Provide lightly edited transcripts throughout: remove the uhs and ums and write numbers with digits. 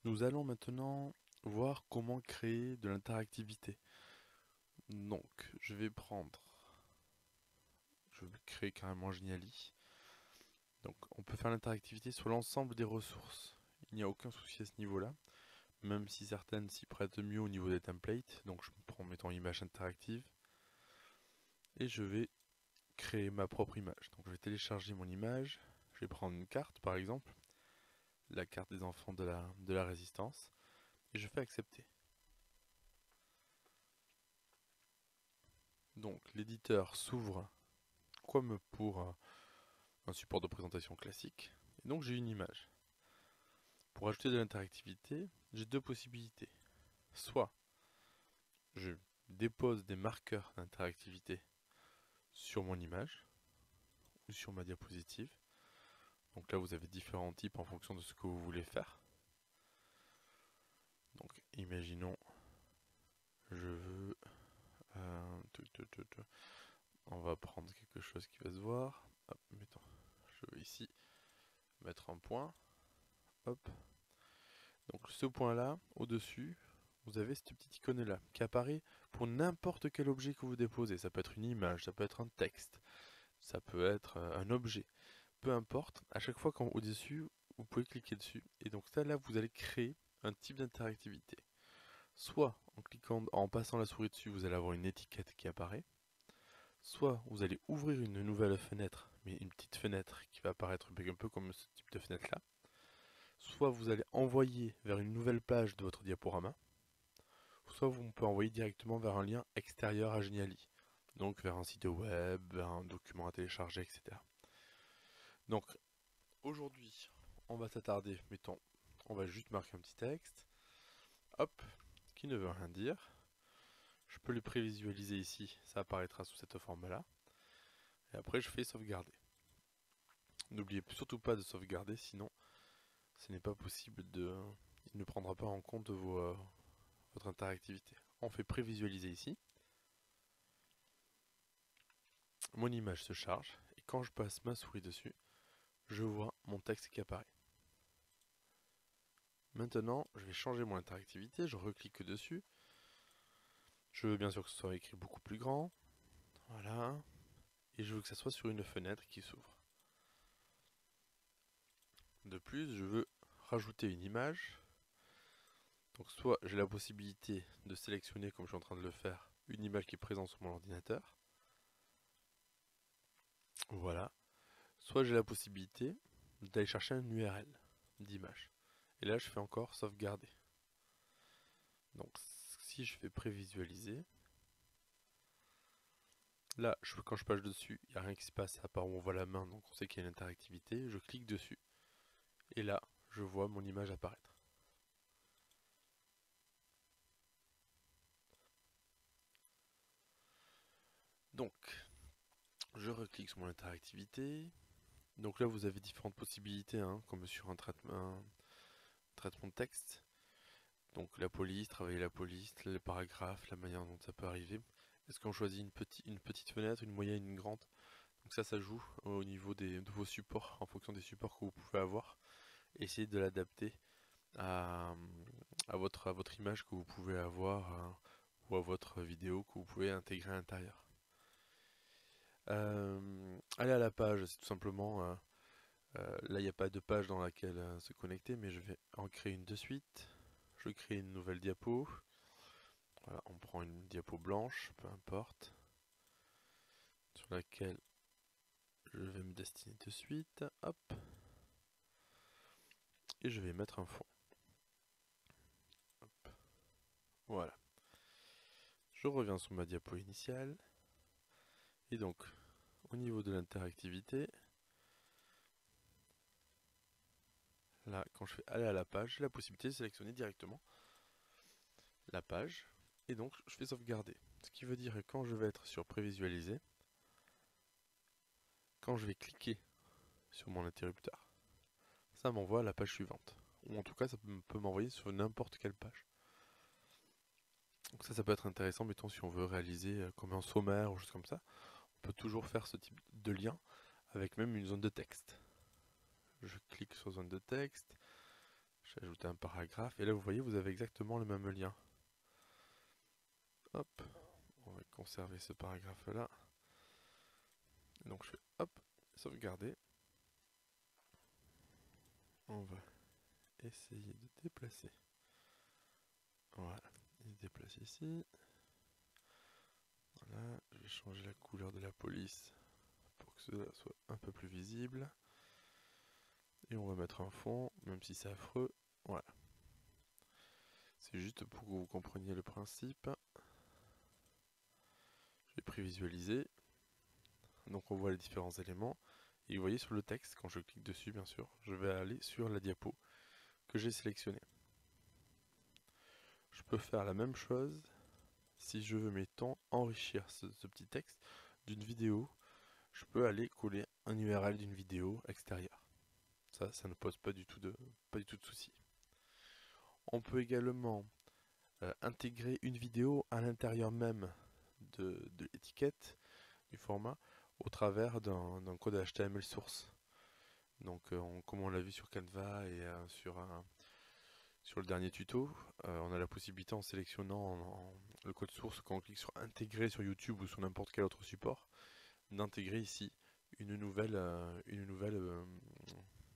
Nous allons maintenant voir comment créer de l'interactivité. Donc, je vais créer carrément Geniali. Donc, on peut faire l'interactivité sur l'ensemble des ressources. Il n'y a aucun souci à ce niveau-là, même si certaines s'y prêtent mieux au niveau des templates. Donc, je prends, mettons, image interactive et je vais créer ma propre image. Donc, je vais télécharger mon image. Je vais prendre une carte, par exemple, la carte des enfants de la résistance, et je fais accepter. Donc, l'éditeur s'ouvre comme pour un support de présentation classique. Et donc j'ai une image. Pour ajouter de l'interactivité, j'ai deux possibilités. Soit je dépose des marqueurs d'interactivité sur mon image ou sur ma diapositive. Donc là vous avez différents types en fonction de ce que vous voulez faire. Donc imaginons, je veux... on va prendre quelque chose qui va se voir. Hop, mettons, je vais ici mettre un point. Hop. Donc ce point-là, au-dessus, vous avez cette petite icône-là qui apparaît pour n'importe quel objet que vous déposez. Ça peut être une image, ça peut être un texte, ça peut être un objet. Peu importe, à chaque fois quand au-dessus, vous pouvez cliquer dessus. Et donc ça, là, vous allez créer un type d'interactivité. Soit en passant la souris dessus, vous allez avoir une étiquette qui apparaît. Soit vous allez ouvrir une nouvelle fenêtre, mais une petite fenêtre qui va apparaître un peu comme ce type de fenêtre-là. Soit vous allez envoyer vers une nouvelle page de votre diaporama. Soit on peut envoyer directement vers un lien extérieur à Geniali, donc vers un site web, vers un document à télécharger, etc. Donc aujourd'hui, on va s'attarder, mettons, on va juste marquer un petit texte, hop, qui ne veut rien dire. Je peux le prévisualiser ici, ça apparaîtra sous cette forme-là. Et après, je fais sauvegarder. N'oubliez surtout pas de sauvegarder, sinon ce n'est pas possible de... Il ne prendra pas en compte votre interactivité. On fait prévisualiser ici. Mon image se charge et quand je passe ma souris dessus, je vois mon texte qui apparaît. Maintenant, je vais changer mon interactivité, je reclique dessus. Je veux bien sûr que ce soit écrit beaucoup plus grand. Voilà. Et je veux que ça soit sur une fenêtre qui s'ouvre. De plus, je veux rajouter une image. Donc soit j'ai la possibilité de sélectionner, comme je suis en train de le faire, une image qui est présente sur mon ordinateur. Voilà. Soit j'ai la possibilité d'aller chercher un URL d'image. Et là, je fais encore sauvegarder. Donc si je fais prévisualiser, là, quand je passe dessus, il n'y a rien qui se passe à part où on voit la main, donc on sait qu'il y a une interactivité. Je clique dessus. Et là, je vois mon image apparaître. Donc, je reclique sur mon interactivité. Donc là, vous avez différentes possibilités, hein, comme sur un traitement de texte. Donc la police, travailler la police, les paragraphes, la manière dont ça peut arriver. Est-ce qu'on choisit une petite fenêtre, une moyenne, une grande? Donc ça joue au niveau de vos supports, en fonction des supports que vous pouvez avoir. Essayez de l'adapter à, à votre image que vous pouvez avoir ou à votre vidéo que vous pouvez intégrer à l'intérieur. Aller à la page, c'est tout simplement, là il n'y a pas de page dans laquelle se connecter, mais je vais en créer une de suite. Je crée une nouvelle diapo. Voilà, on prend une diapo blanche, peu importe, sur laquelle je vais me destiner de suite. Hop. Et je vais mettre un fond. Hop. Voilà. Je reviens sur ma diapo initiale. Et donc, au niveau de l'interactivité, là, quand je fais aller à la page, j'ai la possibilité de sélectionner directement la page. Et donc, je fais sauvegarder. Ce qui veut dire que quand je vais être sur prévisualiser, quand je vais cliquer sur mon interrupteur, ça m'envoie à la page suivante. Ou en tout cas, ça peut m'envoyer sur n'importe quelle page. Donc ça peut être intéressant, mettons si on veut réaliser comme un sommaire ou chose comme ça, on peut toujours faire ce type de lien avec même une zone de texte. Je clique sur zone de texte, J'ai ajouté un paragraphe et là vous voyez vous avez exactement le même lien. Hop, on va conserver ce paragraphe là. Donc je fais hop, sauvegarder. On va essayer de déplacer. Voilà, il se déplace ici. Voilà, je vais changer la couleur de la police pour que cela soit un peu plus visible. Et on va mettre un fond, même si c'est affreux. Voilà. C'est juste pour que vous compreniez le principe. Je vais prévisualiser. Donc on voit les différents éléments. Et vous voyez sur le texte, quand je clique dessus bien sûr, je vais aller sur la diapo que j'ai sélectionnée. Je peux faire la même chose si je veux, mettons, enrichir ce petit texte d'une vidéo. Je peux aller coller un URL d'une vidéo extérieure. Ça ne pose pas du tout de soucis. On peut également intégrer une vidéo à l'intérieur même de l'étiquette, du format, au travers d'un code HTML source. Donc comme on l'a vu sur Canva et sur le dernier tuto, on a la possibilité en sélectionnant le code source quand on clique sur intégrer sur YouTube ou sur n'importe quel autre support, d'intégrer ici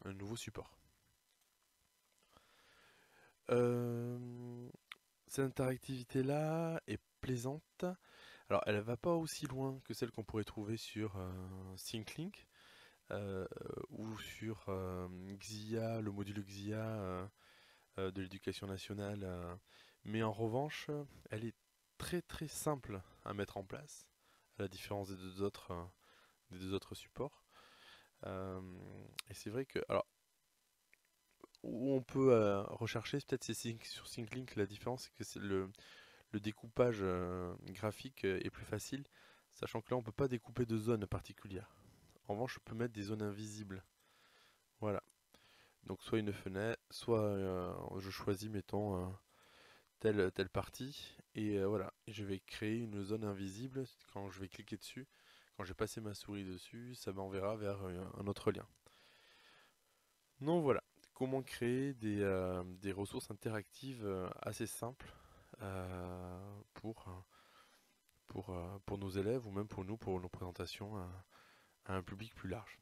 un nouveau support. Cette interactivité-là est plaisante. Alors, elle ne va pas aussi loin que celle qu'on pourrait trouver sur ThinkLink ou sur Xia, le module Xia de l'éducation nationale. Mais en revanche, elle est très très simple à mettre en place, à la différence des deux autres supports. Et c'est vrai que, alors, où on peut rechercher, peut-être c'est sur ThinkLink, la différence c'est que c'est le découpage graphique est plus facile, sachant que là on peut pas découper de zones particulières. En revanche, je peux mettre des zones invisibles. Voilà. Donc soit une fenêtre, soit je choisis, mettons, telle partie, et voilà. Et je vais créer une zone invisible. Quand je vais cliquer dessus, quand je vais passer ma souris dessus, ça m'enverra vers un autre lien. Donc voilà, comment créer des ressources interactives assez simples pour nos élèves ou même pour nous, pour nos présentations à un public plus large.